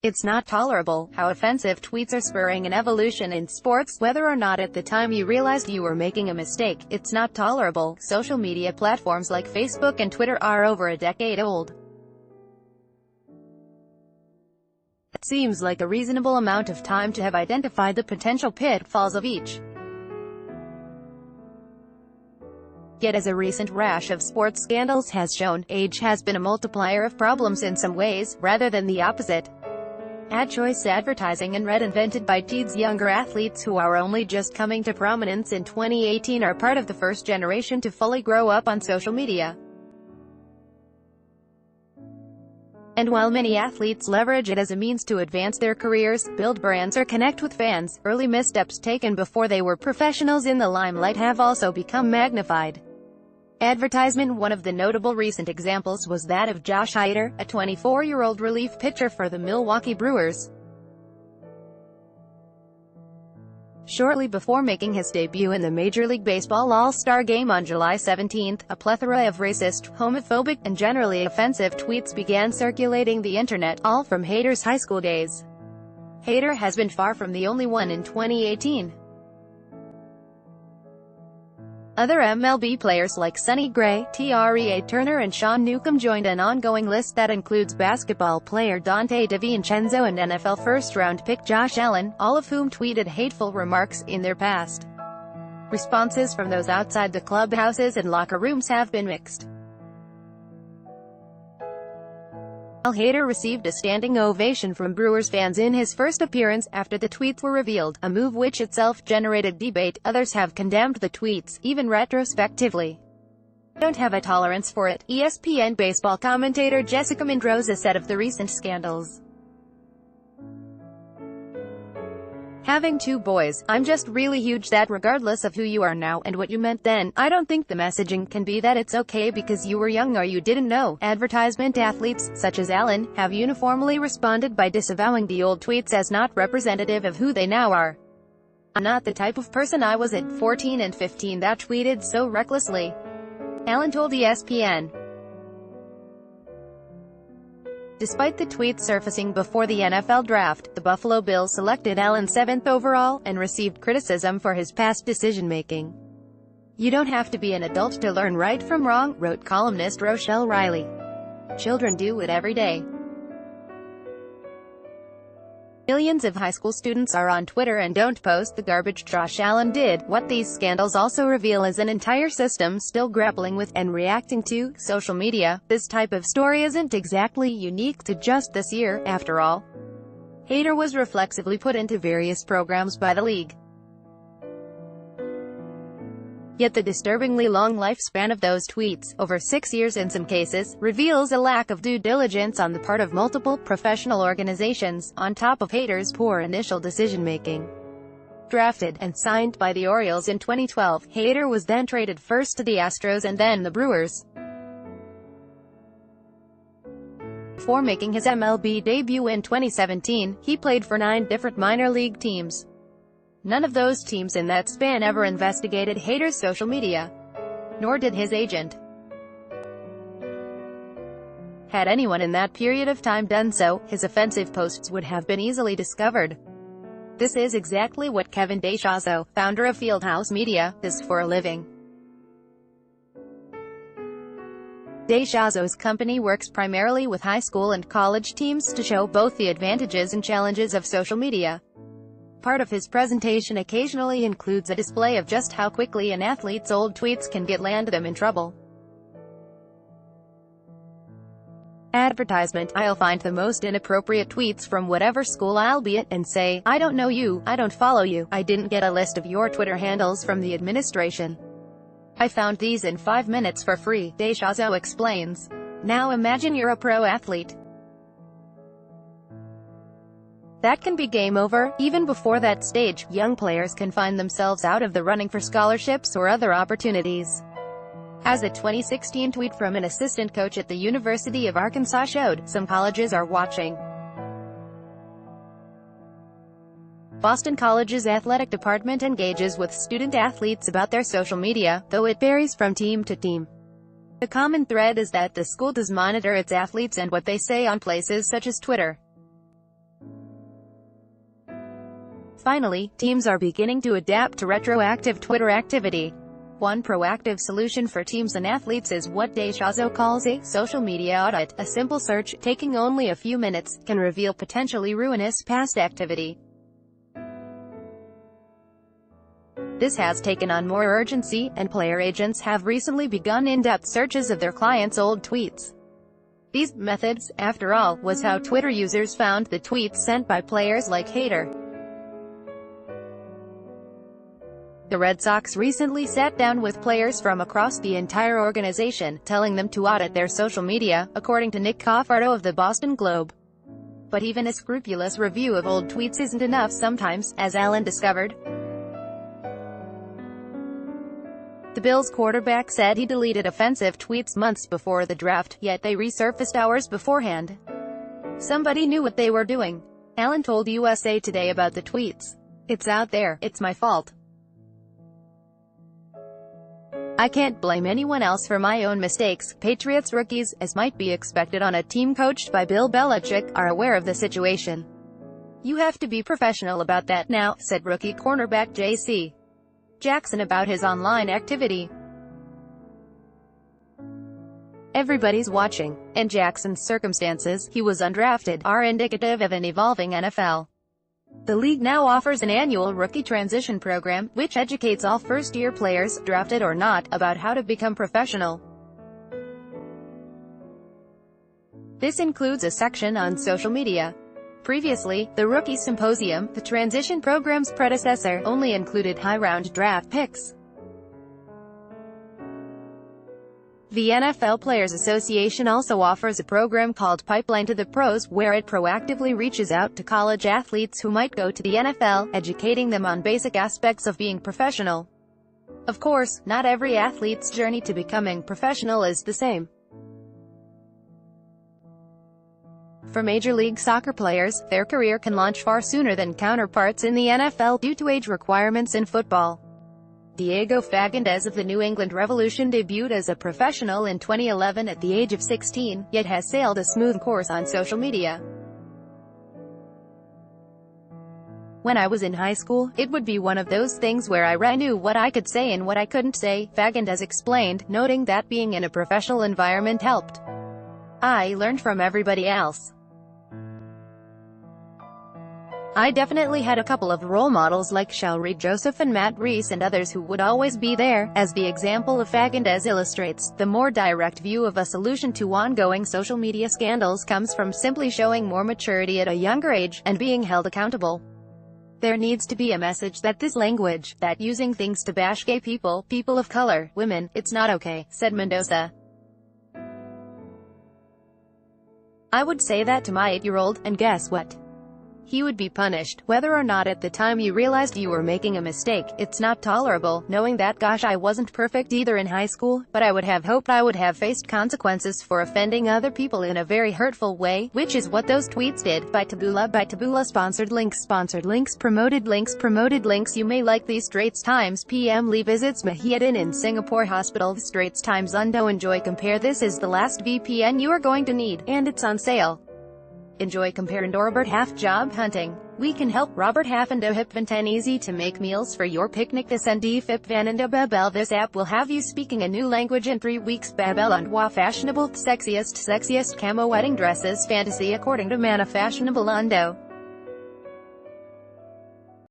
It's not tolerable how offensive tweets are spurring an evolution in sports, whether or not at the time you realized you were making a mistake. It's not tolerable. Social media platforms like Facebook and Twitter are over a decade old. It seems like a reasonable amount of time to have identified the potential pitfalls of each. Yet as a recent rash of sports scandals has shown, age has been a multiplier of problems in some ways, rather than the opposite. Ad choice advertising and red invented by teens. Younger athletes who are only just coming to prominence in 2018 are part of the first generation to fully grow up on social media. And while many athletes leverage it as a means to advance their careers, build brands or connect with fans, early missteps taken before they were professionals in the limelight have also become magnified. Advertisement. One of the notable recent examples was that of Josh Hader, a 24-year-old relief pitcher for the Milwaukee Brewers. Shortly before making his debut in the Major League Baseball All-Star Game on July 17, a plethora of racist, homophobic, and generally offensive tweets began circulating the internet, all from Hader's high school days. Hader has been far from the only one in 2018. Other MLB players like Sonny Gray, Trea Turner and Sean Newcomb joined an ongoing list that includes basketball player Dante DiVincenzo and NFL first-round pick Josh Allen, all of whom tweeted hateful remarks in their past. Responses from those outside the clubhouses and locker rooms have been mixed. While Hader received a standing ovation from Brewers fans in his first appearance after the tweets were revealed, a move which itself generated debate, others have condemned the tweets, even retrospectively. "I don't have a tolerance for it," ESPN baseball commentator Jessica Mendoza said of the recent scandals. "Having two boys, I'm just really huge that regardless of who you are now, and what you meant then, I don't think the messaging can be that it's okay because you were young or you didn't know." Advertisement athletes, such as Allen, have uniformly responded by disavowing the old tweets as not representative of who they now are. "I'm not the type of person I was at 14 and 15 that tweeted so recklessly," Allen told ESPN. Despite the tweets surfacing before the NFL draft, the Buffalo Bills selected Allen 7th overall, and received criticism for his past decision-making. "You don't have to be an adult to learn right from wrong," wrote columnist Rochelle Riley. "Children do it every day." Millions of high school students are on Twitter and don't post the garbage Josh Allen did. What these scandals also reveal is an entire system still grappling with, and reacting to, social media. This type of story isn't exactly unique to just this year, after all. Hader was reflexively put into various programs by the league. Yet the disturbingly long lifespan of those tweets, over 6 years in some cases, reveals a lack of due diligence on the part of multiple professional organizations, on top of Hader's poor initial decision-making. Drafted and signed by the Orioles in 2012, Hader was then traded first to the Astros and then the Brewers. Before making his MLB debut in 2017, he played for 9 different minor league teams. None of those teams in that span ever investigated Hader's social media. Nor did his agent. Had anyone in that period of time done so, his offensive posts would have been easily discovered. This is exactly what Kevin DeShazo, founder of Fieldhouse Media, does for a living. DeShazo's company works primarily with high school and college teams to show both the advantages and challenges of social media. Part of his presentation occasionally includes a display of just how quickly an athlete's old tweets can land them in trouble. Advertisement. "I'll find the most inappropriate tweets from whatever school I'll be at, and say, 'I don't know you, I don't follow you, I didn't get a list of your Twitter handles from the administration. I found these in 5 minutes for free,'" DeShazo explains. Now imagine you're a pro athlete. That can be game over. Even before that stage, young players can find themselves out of the running for scholarships or other opportunities. As a 2016 tweet from an assistant coach at the University of Arkansas showed, some colleges are watching. Boston College's athletic department engages with student athletes about their social media, though it varies from team to team. The common thread is that the school does monitor its athletes and what they say on places such as Twitter. Finally, teams are beginning to adapt to retroactive Twitter activity. One proactive solution for teams and athletes is what Deshazo calls a social media audit. A simple search, taking only a few minutes, can reveal potentially ruinous past activity. This has taken on more urgency, and player agents have recently begun in-depth searches of their clients' old tweets. These methods, after all, was how Twitter users found the tweets sent by players like Hater. The Red Sox recently sat down with players from across the entire organization, telling them to audit their social media, according to Nick Coffardo of the Boston Globe. But even a scrupulous review of old tweets isn't enough sometimes, as Allen discovered. The Bills quarterback said he deleted offensive tweets months before the draft, yet they resurfaced hours beforehand. Somebody knew what they were doing. Allen told USA Today about the tweets. "It's out there, it's my fault. I can't blame anyone else for my own mistakes." Patriots rookies, as might be expected on a team coached by Bill Belichick, are aware of the situation. "You have to be professional about that now," said rookie cornerback J.C. Jackson about his online activity. "Everybody's watching, and Jackson's circumstances, he was undrafted, are indicative of an evolving NFL. The league now offers an annual rookie transition program, which educates all first-year players, drafted or not, about how to become professional. This includes a section on social media. Previously, the Rookie Symposium, the transition program's predecessor, only included high-round draft picks. The NFL Players Association also offers a program called Pipeline to the Pros, where it proactively reaches out to college athletes who might go to the NFL, educating them on basic aspects of being professional. Of course, not every athlete's journey to becoming professional is the same. For Major League Soccer players, their career can launch far sooner than counterparts in the NFL, due to age requirements in football. Diego Fagundez of the New England Revolution debuted as a professional in 2011 at the age of 16, yet has sailed a smooth course on social media. "When I was in high school, it would be one of those things where I knew what I could say and what I couldn't say," Fagundez explained, noting that being in a professional environment helped. "I learned from everybody else. I definitely had a couple of role models like Shalrie Joseph and Matt Reese and others who would always be there." As the example of Fagundez illustrates, the more direct view of a solution to ongoing social media scandals comes from simply showing more maturity at a younger age, and being held accountable. "There needs to be a message that this language, that using things to bash gay people, people of color, women, it's not okay," said Mendoza. "I would say that to my 8-year-old, and guess what? He would be punished, whether or not at the time you realized you were making a mistake. It's not tolerable, knowing that gosh I wasn't perfect either in high school, but I would have hoped I would have faced consequences for offending other people in a very hurtful way, which is what those tweets did." By Taboola sponsored links, promoted links. You may like these Straits Times PM Lee visits Mahiadin in Singapore hospital. Straits Times Undo Enjoy Compare. This is the last VPN you are going to need, and it's on sale. Enjoy Compare and Robert Half Job Hunting. We can help. Robert Half and Hipvan easy to make meals for your picnic. This and Fipvan and Babel. This app will have you speaking a new language in 3 weeks. Babel and Wa fashionable, sexiest camo wedding dresses fantasy according to Mana Fashionable Undo.